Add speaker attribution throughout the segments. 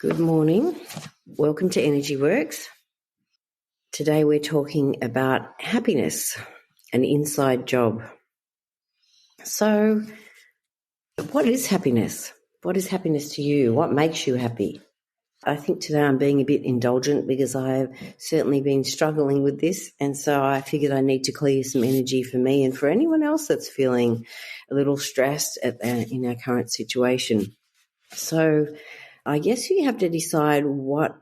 Speaker 1: Good morning. Welcome to Energy Works. Today we're talking about happiness, an inside job. So, what is happiness? What is happiness to you? What makes you happy? I think today I'm being a bit indulgent because I've certainly been struggling with this, and so I figured I need to clear some energy for me and for anyone else that's feeling a little stressed in our current situation. So I guess you have to decide what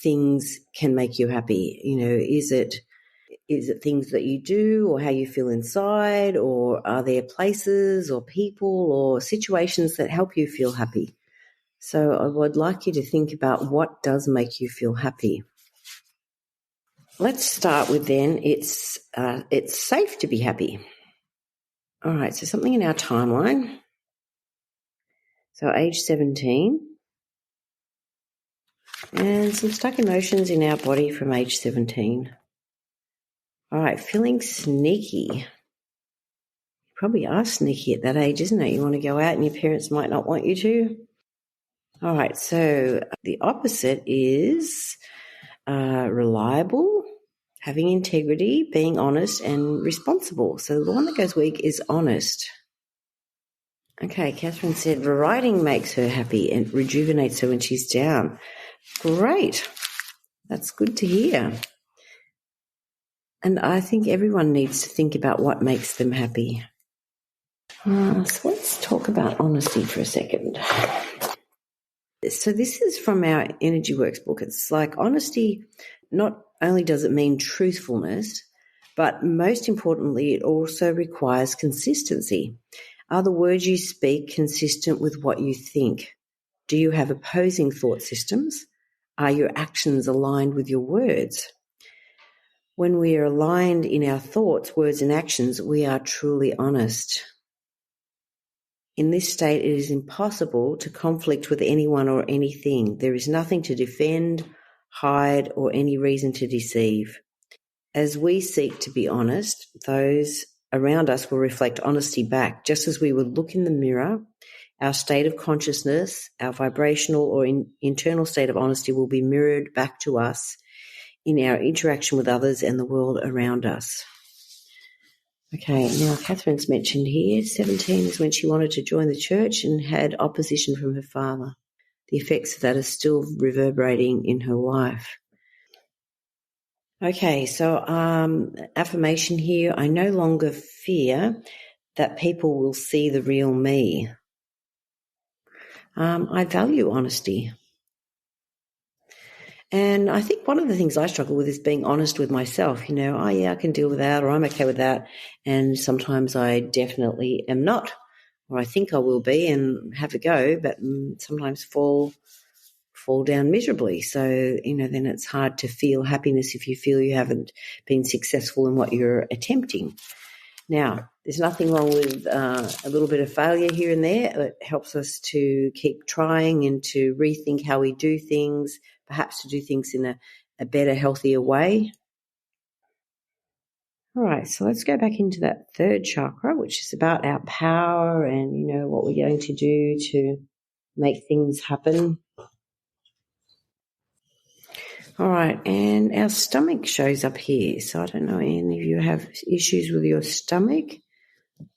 Speaker 1: things can make you happy. Is it things that you do or how you feel inside, or are there places or people or situations that help you feel happy? So I would like you to think about what does make you feel happy. Let's start with then, it's safe to be happy. All right, so something in our timeline. So age 17. And some stuck emotions in our body from age 17. All right, feeling sneaky. You probably are sneaky at that age, isn't it? You want to go out and your parents might not want you to. All right, so the opposite is reliable, having integrity, being honest and responsible. So the one that goes weak is honest. Okay, Catherine said writing makes her happy and rejuvenates her when she's down. Great. That's good to hear. And I think everyone needs to think about what makes them happy. So let's talk about honesty for a second. So this is from our Energy Works book. It's like honesty, not only does it mean truthfulness, but most importantly, it also requires consistency. Are the words you speak consistent with what you think? Do you have opposing thought systems? Are your actions aligned with your words? When we are aligned in our thoughts, words and actions, we are truly honest. In this state, it is impossible to conflict with anyone or anything. There is nothing to defend, hide, or any reason to deceive. As we seek to be honest, those around us will reflect honesty back. Just as we would look in the mirror, our state of consciousness, our vibrational or internal state of honesty will be mirrored back to us in our interaction with others and the world around us. Okay, now Catherine's mentioned here, 17 is when she wanted to join the church and had opposition from her father. The effects of that are still reverberating in her life. Okay, so affirmation here, I no longer fear that people will see the real me. I value honesty. And I think one of the things I struggle with is being honest with myself. I can deal with that, or I'm okay with that. And sometimes I definitely am not, or I think I will be and have a go, but sometimes fall down miserably. So, then it's hard to feel happiness if you feel you haven't been successful in what you're attempting. Now, there's nothing wrong with a little bit of failure here and there. It helps us to keep trying and to rethink how we do things, perhaps to do things in a better, healthier way. All right, so let's go back into that third chakra, which is about our power and, what we're going to do to make things happen. All right, and our stomach shows up here. So I don't know, any of you have issues with your stomach?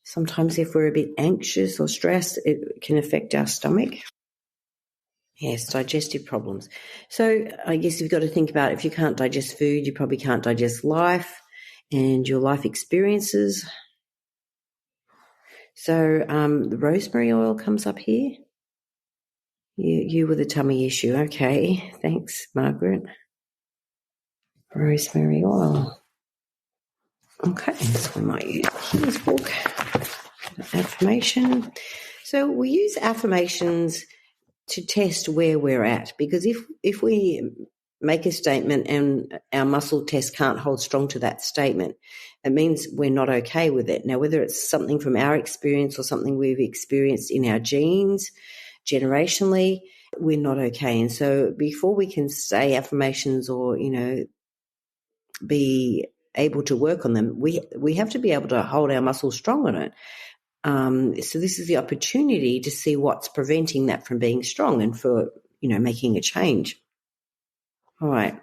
Speaker 1: Sometimes if we're a bit anxious or stressed, it can affect our stomach. Yes, digestive problems. So I guess you've got to think about if you can't digest food, you probably can't digest life and your life experiences. So the rosemary oil comes up here. You with a tummy issue. Okay, thanks, Margaret. Rosemary oil. Okay, so we might use Healer's book. Affirmation. So we use affirmations to test where we're at, because if we make a statement and our muscle test can't hold strong to that statement, it means we're not okay with it. Now, whether it's something from our experience or something we've experienced in our genes, generationally, we're not okay. And so before we can say affirmations or, be able to work on them, we have to be able to hold our muscles strong on it. So this is the opportunity to see what's preventing that from being strong. And for making a change. All right.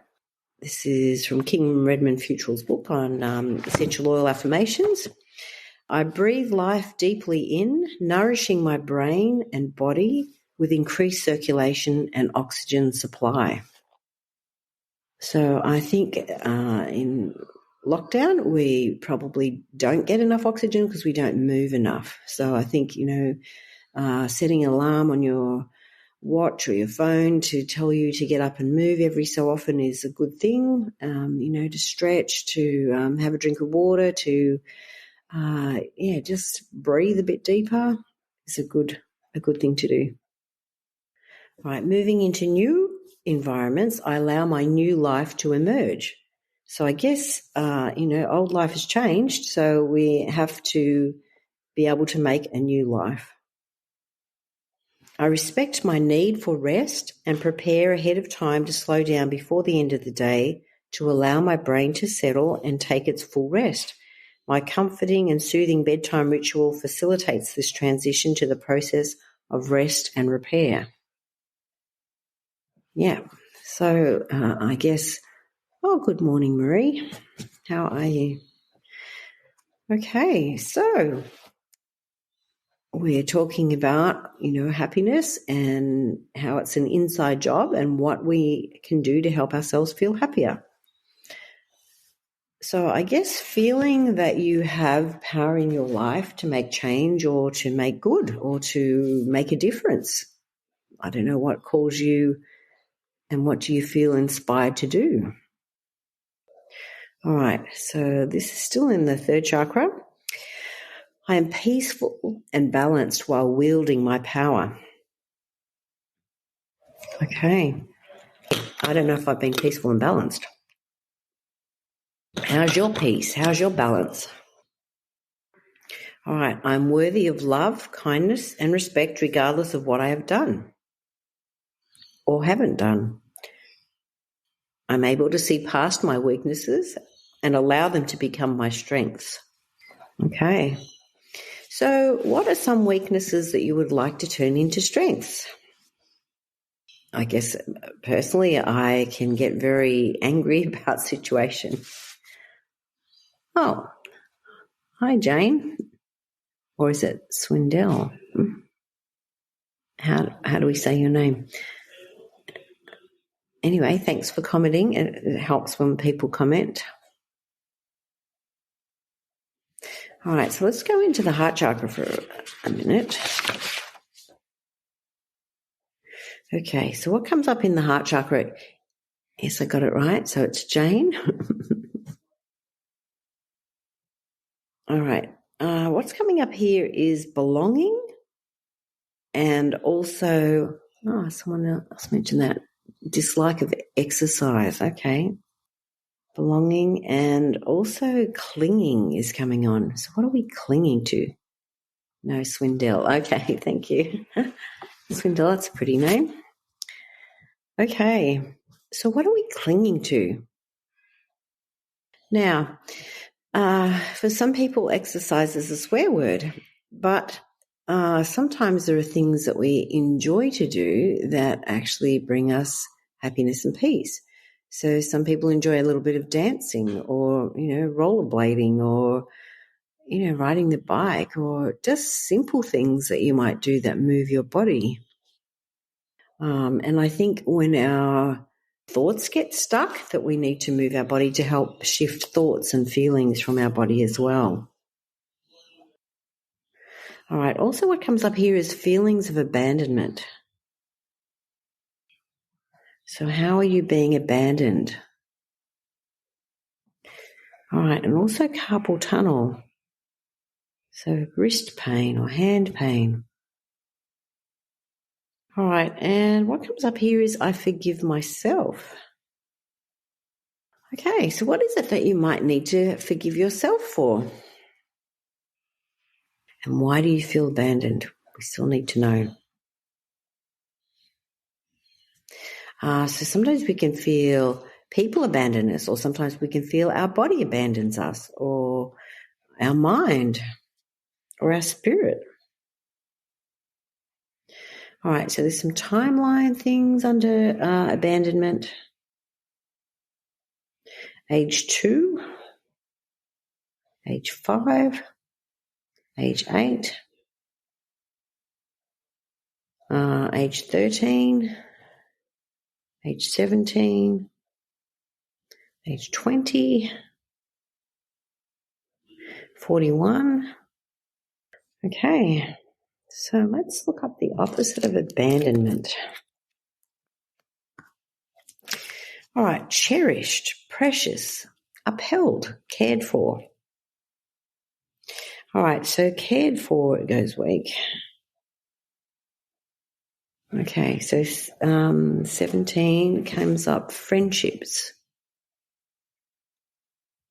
Speaker 1: This is from King Redmond Futural's book on essential oil affirmations. I breathe life deeply in, nourishing my brain and body with increased circulation and oxygen supply. So I think in lockdown we probably don't get enough oxygen because we don't move enough. So I think, setting an alarm on your watch or your phone to tell you to get up and move every so often is a good thing, to stretch, to have a drink of water, to just breathe a bit deeper is a good thing to do. Right, moving into new environments, I allow my new life to emerge. So I guess, old life has changed, so we have to be able to make a new life. I respect my need for rest and prepare ahead of time to slow down before the end of the day to allow my brain to settle and take its full rest. My comforting and soothing bedtime ritual facilitates this transition to the process of rest and repair. Yeah, so I guess, good morning, Marie. How are you? Okay, so we're talking about, happiness and how it's an inside job and what we can do to help ourselves feel happier. So I guess feeling that you have power in your life to make change or to make good or to make a difference. I don't know what calls you and what do you feel inspired to do. All right, so this is still in the third chakra. I am peaceful and balanced while wielding my power. Okay. I don't know if I've been peaceful and balanced. How's your peace? How's your balance? All right. I'm worthy of love, kindness, and respect regardless of what I have done or haven't done. I'm able to see past my weaknesses and allow them to become my strengths. Okay. So what are some weaknesses that you would like to turn into strengths? I guess personally I can get very angry about situations. Oh, hi, Jane. Or is it Swindell? How do we say your name? Anyway, thanks for commenting. It helps when people comment. All right, so let's go into the heart chakra for a minute. Okay, so what comes up in the heart chakra? Yes, I got it right. So it's Jane. All right. What's coming up here is belonging and also, someone else mentioned that, dislike of exercise. Okay. Belonging and also clinging is coming on. So what are we clinging to? No, Swindell. Okay, thank you. Swindell, that's a pretty name. Okay, so what are we clinging to? Now, for some people, exercise is a swear word, but sometimes there are things that we enjoy to do that actually bring us happiness and peace. So some people enjoy a little bit of dancing or, rollerblading or, riding the bike or just simple things that you might do that move your body. And I think when our thoughts get stuck, that we need to move our body to help shift thoughts and feelings from our body as well. All right. Also, what comes up here is feelings of abandonment. So how are you being abandoned? All right. And also carpal tunnel. So wrist pain or hand pain. All right. And what comes up here is I forgive myself. Okay. So what is it that you might need to forgive yourself for? And why do you feel abandoned? We still need to know. So sometimes we can feel people abandon us, or sometimes we can feel our body abandons us, or our mind, or our spirit. All right, so there's some timeline things under abandonment. Age 2, age 5, age 8, age 13, age 17, age 20, 41. Okay, so let's look up the opposite of abandonment. All right, cherished, precious, upheld, cared for. All right, so cared for, it goes weak. Okay, so 17 comes up friendships.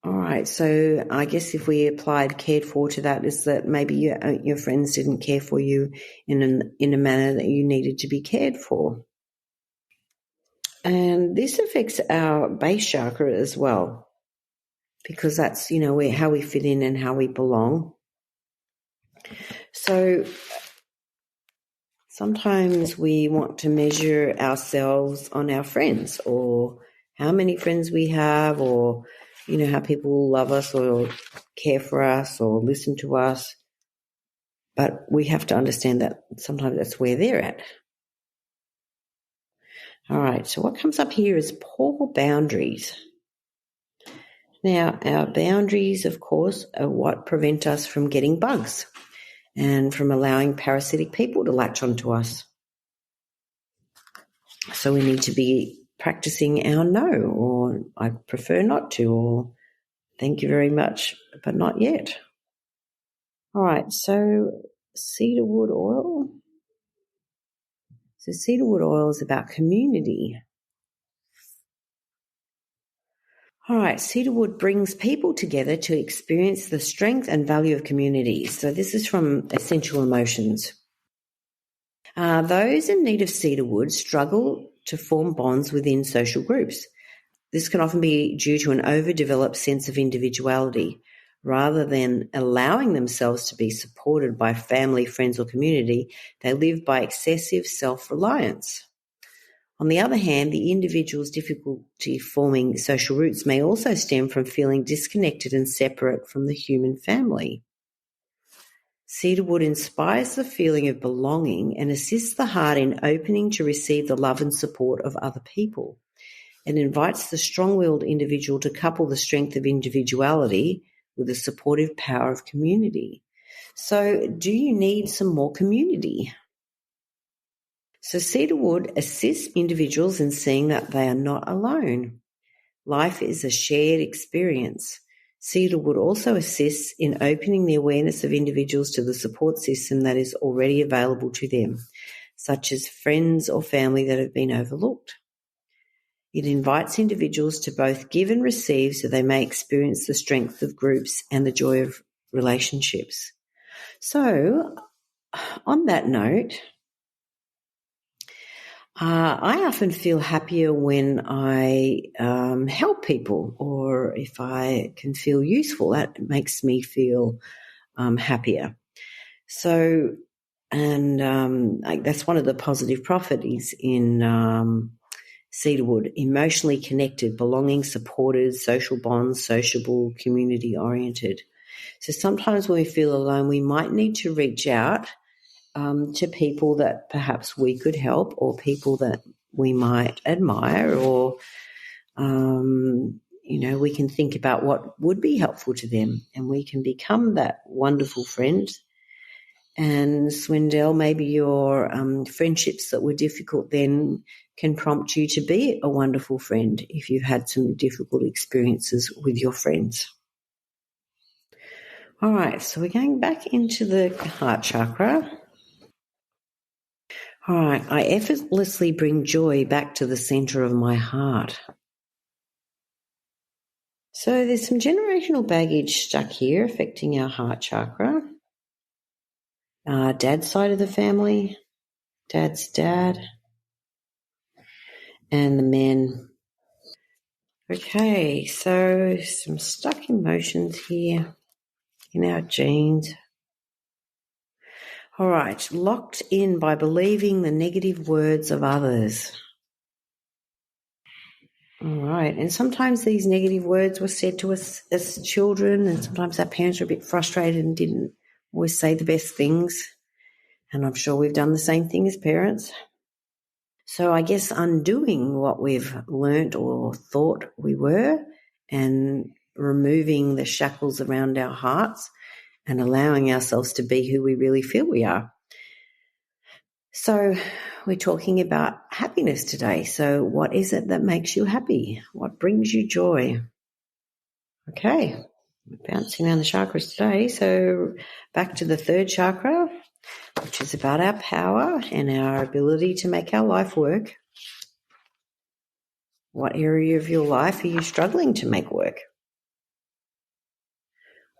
Speaker 1: All right, so I guess if we applied cared for to that, is that maybe your friends didn't care for you in a manner that you needed to be cared for. And this affects our base chakra as well, because that's, how we fit in and how we belong. So sometimes we want to measure ourselves on our friends, or how many friends we have, or, how people love us or care for us or listen to us. But we have to understand that sometimes that's where they're at. All right, so what comes up here is poor boundaries. Now, our boundaries, of course, are what prevent us from getting bugs and from allowing parasitic people to latch onto us. So we need to be practicing our no, or I prefer not to, or thank you very much, but not yet. All right, so cedarwood oil. So cedarwood oil is about community. All right, cedarwood brings people together to experience the strength and value of community. So this is from Essential Emotions. Those in need of cedarwood struggle to form bonds within social groups. This can often be due to an overdeveloped sense of individuality. Rather than allowing themselves to be supported by family, friends, or community, they live by excessive self-reliance. On the other hand, the individual's difficulty forming social roots may also stem from feeling disconnected and separate from the human family. Cedarwood inspires the feeling of belonging and assists the heart in opening to receive the love and support of other people. It invites the strong-willed individual to couple the strength of individuality with the supportive power of community. So, do you need some more community? So cedarwood assists individuals in seeing that they are not alone. Life is a shared experience. Cedarwood also assists in opening the awareness of individuals to the support system that is already available to them, such as friends or family that have been overlooked. It invites individuals to both give and receive so they may experience the strength of groups and the joy of relationships. So, on that note, I often feel happier when I help people, or if I can feel useful. That makes me feel happier. So, and that's one of the positive properties in cedarwood: emotionally connected, belonging, supported, social bonds, sociable, community-oriented. So sometimes when we feel alone, we might need to reach out to people that perhaps we could help, or people that we might admire, or, we can think about what would be helpful to them, and we can become that wonderful friend. And Swindell, maybe your friendships that were difficult then can prompt you to be a wonderful friend if you've had some difficult experiences with your friends. All right, so we're going back into the heart chakra. All right, I effortlessly bring joy back to the center of my heart. So there's some generational baggage stuck here affecting our heart chakra. Dad's side of the family, dad's dad, and the men. Okay, so some stuck emotions here in our genes. All right, locked in by believing the negative words of others. All right, and sometimes these negative words were said to us as children, and sometimes our parents were a bit frustrated and didn't always say the best things. And I'm sure we've done the same thing as parents. So I guess undoing what we've learnt or thought we were and removing the shackles around our hearts and allowing ourselves to be who we really feel we are. So we're talking about happiness today. So what is it that makes you happy? What brings you joy? Okay, we're bouncing around the chakras today. So back to the third chakra, which is about our power and our ability to make our life work. What area of your life are you struggling to make work?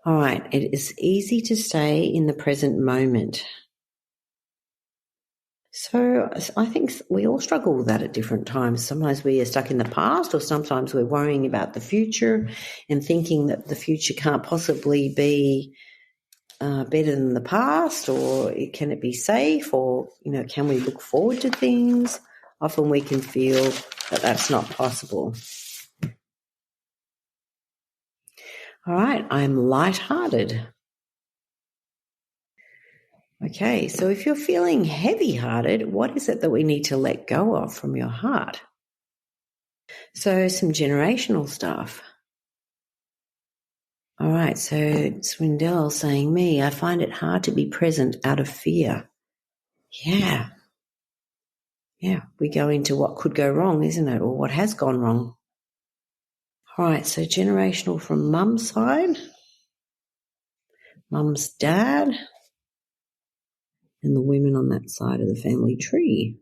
Speaker 1: All right, it is easy to stay in the present moment. So I think we all struggle with that at different times. Sometimes we are stuck in the past, or sometimes we're worrying about the future and thinking that the future can't possibly be better than the past, or can it be safe, or, can we look forward to things? Often we can feel that that's not possible. All right, I'm lighthearted. Okay, so if you're feeling heavy-hearted, what is it that we need to let go of from your heart? So some generational stuff. All right, so Swindell saying me, I find it hard to be present out of fear. Yeah, we go into what could go wrong, isn't it, or what has gone wrong. All right, so generational from mum's side, mum's dad, and the women on that side of the family tree.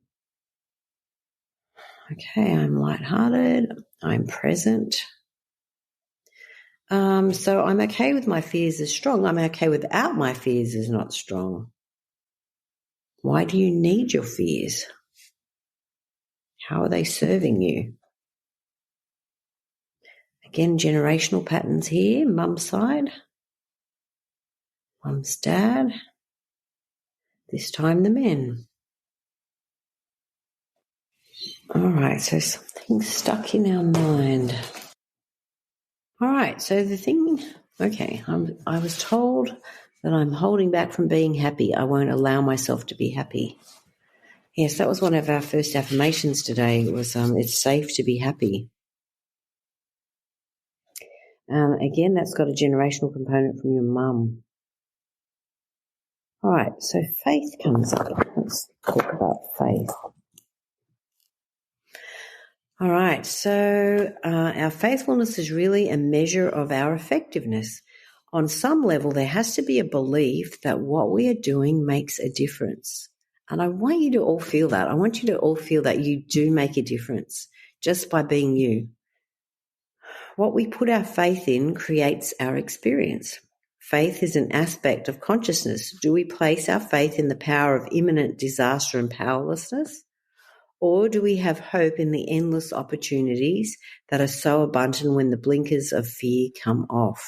Speaker 1: Okay, I'm lighthearted, I'm present. So I'm okay with my fears as strong. I'm okay without my fears as not strong. Why do you need your fears? How are they serving you? Again, generational patterns here, mum's side, mum's dad, this time the men. All right, so something's stuck in our mind. All right, so the thing, I was told that I'm holding back from being happy. I won't allow myself to be happy. Yes, that was one of our first affirmations today. It was, it's safe to be happy. Again, that's got a generational component from your mum. All right, so faith comes up. Let's talk about faith. All right, so our faithfulness is really a measure of our effectiveness. On some level, there has to be a belief that what we are doing makes a difference. And I want you to all feel that. I want you to all feel that you do make a difference just by being you. What we put our faith in creates our experience. Faith is an aspect of consciousness. Do we place our faith in the power of imminent disaster and powerlessness? Or do we have hope in the endless opportunities that are so abundant when the blinkers of fear come off?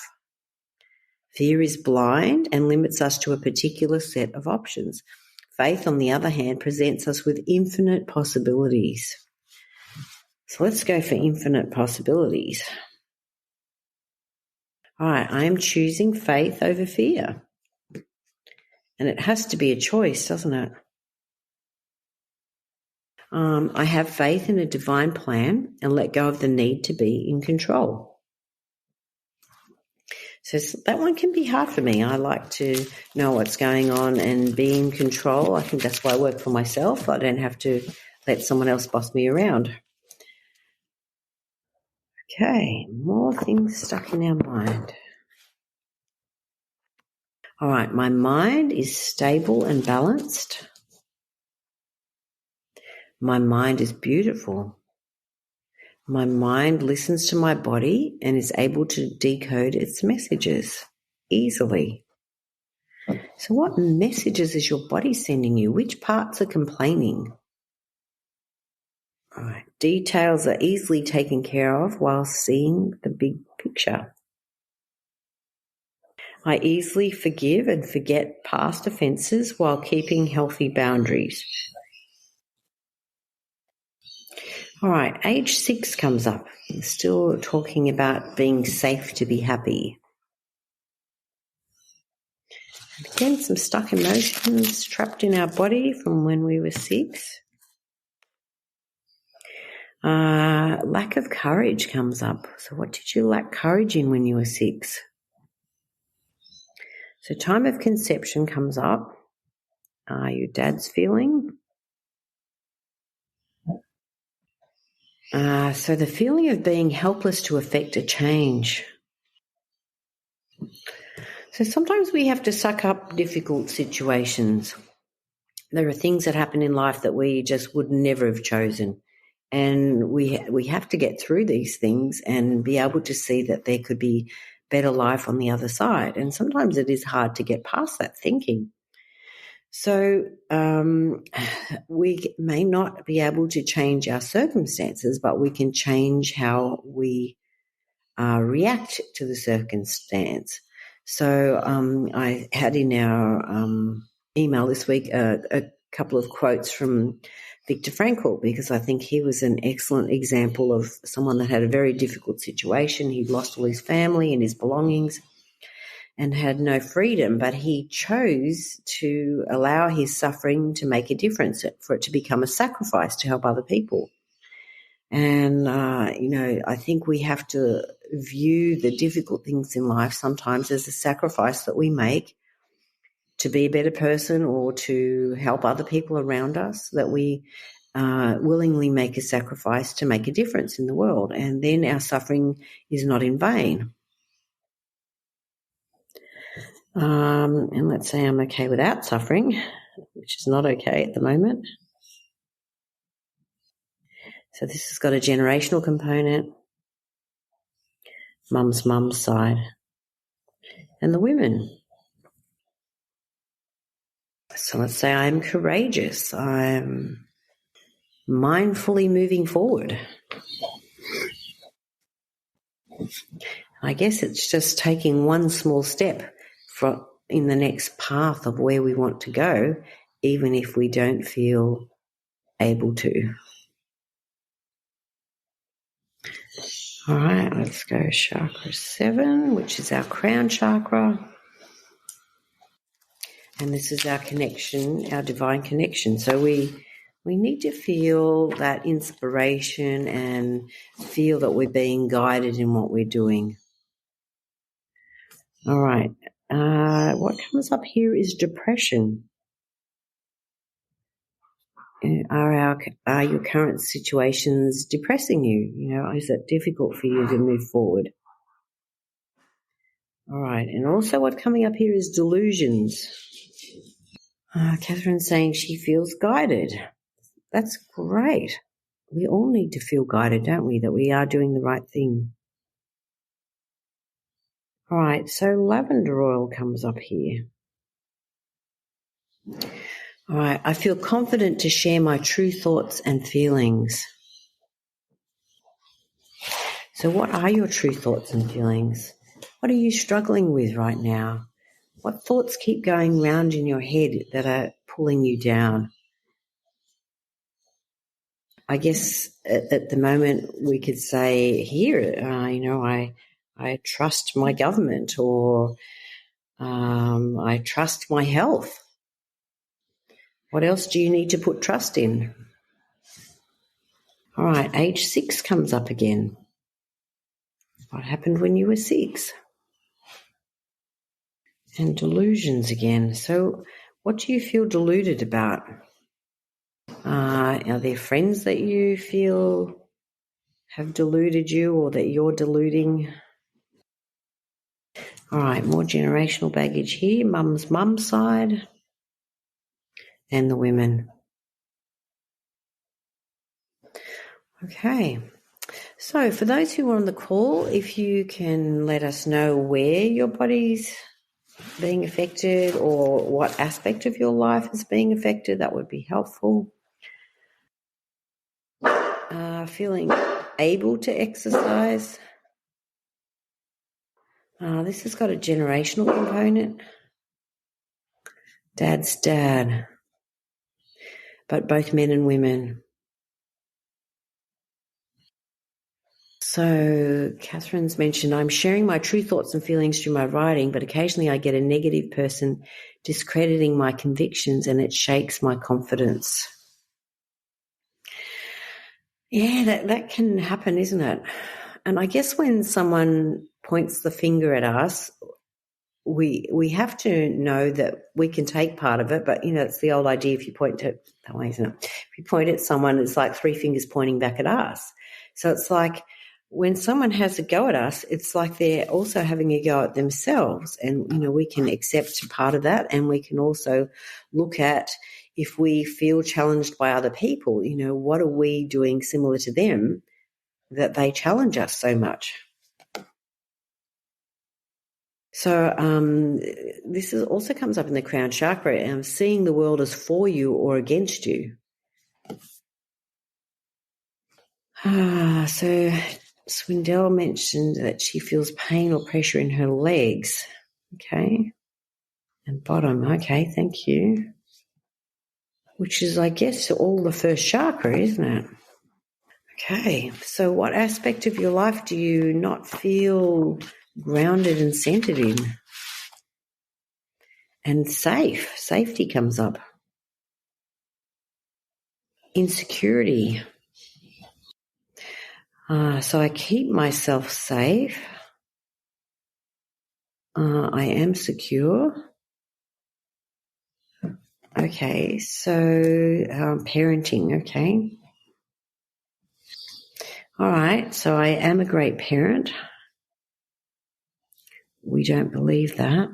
Speaker 1: Fear is blind and limits us to a particular set of options. Faith, on the other hand, presents us with infinite possibilities. So let's go for infinite possibilities. All right, I am choosing faith over fear. And it has to be a choice, doesn't it? I have faith in a divine plan and let go of the need to be in control. So that one can be hard for me. I like to know what's going on and be in control. I think that's why I work for myself. I don't have to let someone else boss me around. Okay, more things stuck in our mind. All right, my mind is stable and balanced. My mind is beautiful. My mind listens to my body and is able to decode its messages easily. So what messages is your body sending you? Which parts are complaining? All right. Details are easily taken care of while seeing the big picture. I easily forgive and forget past offences while keeping healthy boundaries. All right, age 6 comes up. Still talking about being safe to be happy. Again, some stuck emotions trapped in our body from when we were 6. Lack of courage comes up. So what did you lack courage in when you were 6? So time of conception comes up. Your dad's feeling. So the feeling of being helpless to effect a change. So sometimes we have to suck up difficult situations. There are things that happen in life that we just would never have chosen. And we have to get through these things and be able to see that there could be better life on the other side. And sometimes it is hard to get past that thinking. So we may not be able to change our circumstances, but we can change how we react to the circumstance. So I had in our email this week a couple of quotes from Viktor Frankl, because I think he was an excellent example of someone that had a very difficult situation. He'd lost all his family and his belongings and had no freedom, but he chose to allow his suffering to make a difference, for it to become a sacrifice to help other people. And, I think we have to view the difficult things in life sometimes as a sacrifice that we make to be a better person or to help other people around us, that we willingly make a sacrifice to make a difference in the world. And then our suffering is not in vain. And let's say I'm okay without suffering, which is not okay at the moment. So this has got a generational component, mum's side, and the women. So let's say I'm courageous. I'm mindfully moving forward. I guess it's just taking one small step in the next path of where we want to go, even if we don't feel able to. All right, let's go chakra 7, which is our crown chakra. And this is our connection, our divine connection. So we need to feel that inspiration and feel that we're being guided in what we're doing. All right. What comes up here is depression. Are your current situations depressing you? Is it difficult for you to move forward? All right. And also what's coming up here is delusions. Catherine's saying she feels guided. That's great. We all need to feel guided, don't we, that we are doing the right thing. All right, so lavender oil comes up here. All right, I feel confident to share my true thoughts and feelings. So what are your true thoughts and feelings? What are you struggling with right now? What thoughts keep going round in your head that are pulling you down? I guess at the moment we could say here, I trust my government, or I trust my health. What else do you need to put trust in? All right, age 6 comes up again. What happened when you were 6? And delusions again. So what do you feel deluded about? Are there friends that you feel have deluded you, or that you're deluding? All right, more generational baggage here. Mum's side and the women. Okay. So for those who are on the call, if you can let us know where your body's being affected or what aspect of your life is being affected, that would be helpful. Feeling able to exercise. This has got a generational component. Dad's dad, but both men and women. So Catherine's mentioned, I'm sharing my true thoughts and feelings through my writing, but occasionally I get a negative person discrediting my convictions and it shakes my confidence. Yeah, that can happen, isn't it? And I guess when someone points the finger at us, we have to know that we can take part of it, but, it's the old idea, if you point to that way, isn't it? If you point at someone, it's like three fingers pointing back at us. So it's like when someone has a go at us, it's like they're also having a go at themselves. And, we can accept part of that, and we can also look at, if we feel challenged by other people, what are we doing similar to them that they challenge us so much? So this also comes up in the crown chakra, seeing the world as for you or against you. So Swindell mentioned that she feels pain or pressure in her legs. Okay. And bottom. Okay, thank you. Which is, I guess, all the first chakra, isn't it? Okay. So what aspect of your life do you not feel grounded and centered in? And safe. Safety comes up. Insecurity. So I keep myself safe. I am secure. Okay, so parenting, okay. All right, so I am a great parent. We don't believe that.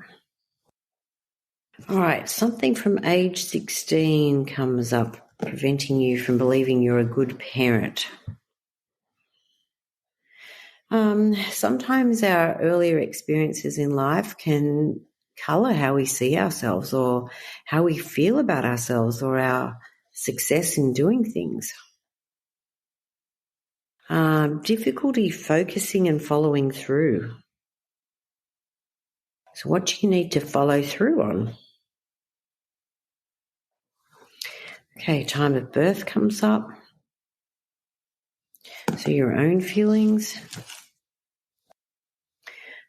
Speaker 1: All right, something from age 16 comes up, preventing you from believing you're a good parent. Sometimes our earlier experiences in life can colour how we see ourselves or how we feel about ourselves or our success in doing things. Difficulty focusing and following through. So what do you need to follow through on? Okay, time of birth comes up. So your own feelings.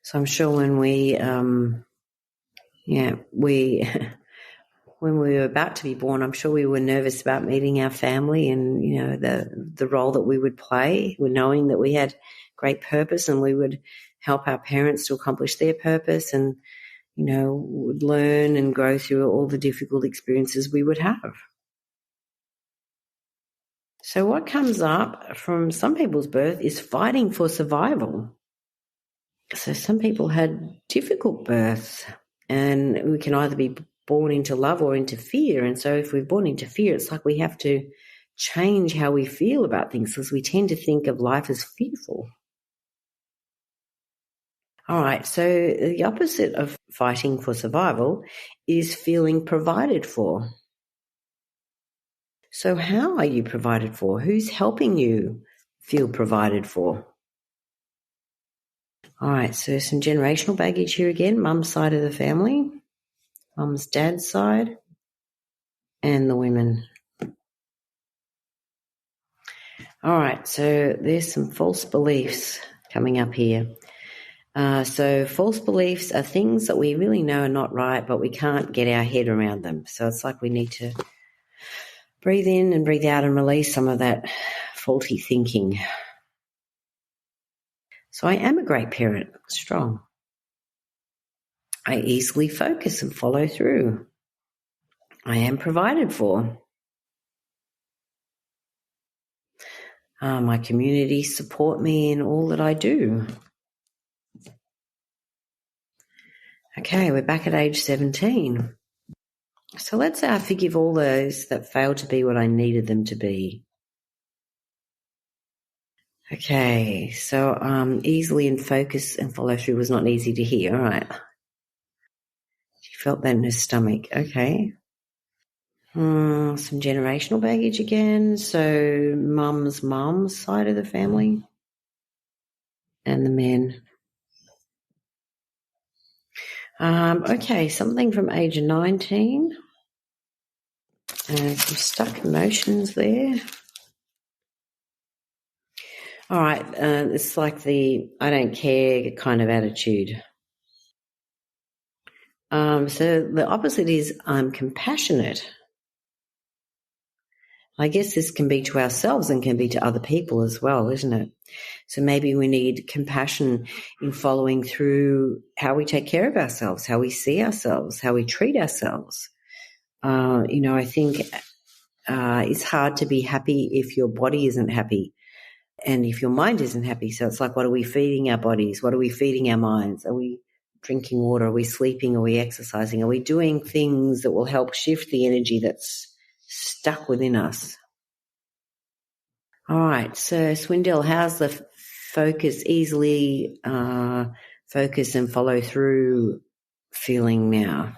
Speaker 1: So I'm sure when we when we were about to be born, I'm sure we were nervous about meeting our family and, the role that we would play. We're knowing that we had great purpose and we would help our parents to accomplish their purpose and, would learn and grow through all the difficult experiences we would have. So what comes up from some people's birth is fighting for survival. So some people had difficult births, and we can either be born into love or into fear. And so if we're born into fear, it's like we have to change how we feel about things because we tend to think of life as fearful. All right, so the opposite of fighting for survival is feeling provided for. So how are you provided for? Who's helping you feel provided for? All right, so some generational baggage here again, mum's side of the family, mum's dad's side, and the women. All right, so there's some false beliefs coming up here. So false beliefs are things that we really know are not right, but we can't get our head around them. So it's like we need to breathe in and breathe out and release some of that faulty thinking. So I am a great parent, strong. I easily focus and follow through. I am provided for. My community support me in all that I do. Okay, we're back at age 17. So let's say I forgive all those that failed to be what I needed them to be. Okay, so easily in focus and follow through was not easy to hear. All right. She felt that in her stomach. Okay. Some generational baggage again. So mum's side of the family and the men. Okay, something from age 19. Some stuck emotions there. All right, it's like the I don't care kind of attitude. So the opposite is I'm compassionate. I guess this can be to ourselves and can be to other people as well, isn't it? So maybe we need compassion in following through how we take care of ourselves, how we see ourselves, how we treat ourselves. I think it's hard to be happy if your body isn't happy and if your mind isn't happy. So it's like, what are we feeding our bodies? What are we feeding our minds? Are we drinking water? Are we sleeping? Are we exercising? Are we doing things that will help shift the energy that's stuck within us? All right, so Swindell, how's the focus, easily focus and follow through feeling now?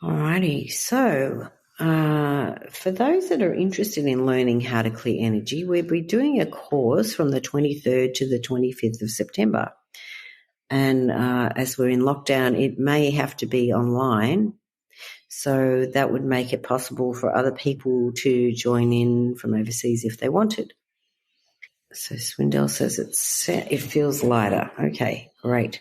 Speaker 1: All righty, so for those that are interested in learning how to clear energy, we'll be doing a course from the 23rd to the 25th of September. And as we're in lockdown, it may have to be online. So that would make it possible for other people to join in from overseas if they wanted. So Swindell says it feels lighter. Okay, great.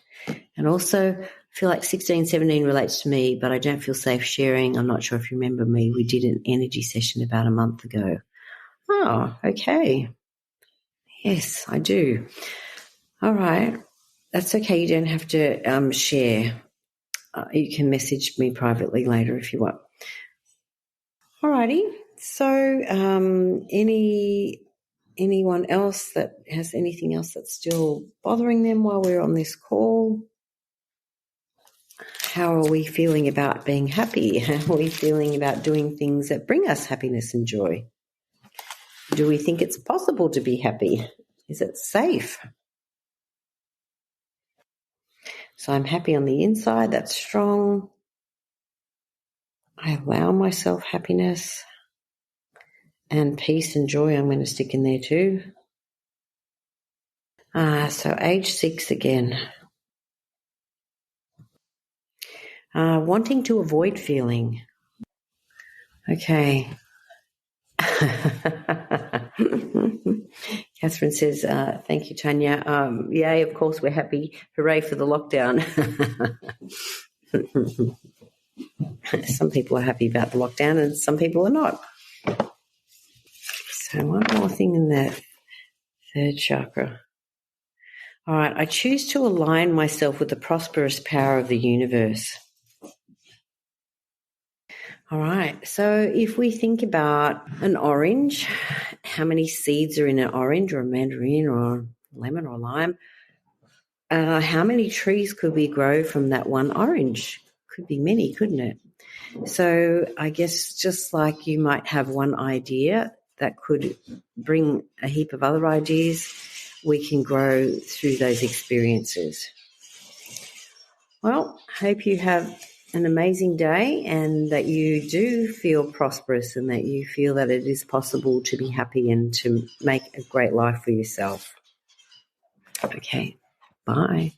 Speaker 1: And also, I feel like 16, 17 relates to me, but I don't feel safe sharing. I'm not sure if you remember me. We did an energy session about a month ago. Oh, okay. Yes, I do. All right. That's okay. You don't have to share. You can message me privately later if you want. All righty. So anyone else that has anything else that's still bothering them while we're on this call? How are we feeling about being happy? How are we feeling about doing things that bring us happiness and joy? Do we think it's possible to be happy? Is it safe? So I'm happy on the inside. That's strong. I allow myself happiness and peace and joy. I'm going to stick in there too. So age 6 again. Wanting to avoid feeling. Okay. Catherine says, thank you, Tanya. Yay, of course, we're happy. Hooray for the lockdown. Some people are happy about the lockdown and some people are not. So one more thing in that third chakra. All right, I choose to align myself with the prosperous power of the universe. All right, so if we think about an orange, how many seeds are in an orange or a mandarin or lemon or lime? How many trees could we grow from that one orange? Could be many, couldn't it? So I guess just like you might have one idea that could bring a heap of other ideas, we can grow through those experiences. Well, hope you have an amazing day and that you do feel prosperous and that you feel that it is possible to be happy and to make a great life for yourself. Okay, bye.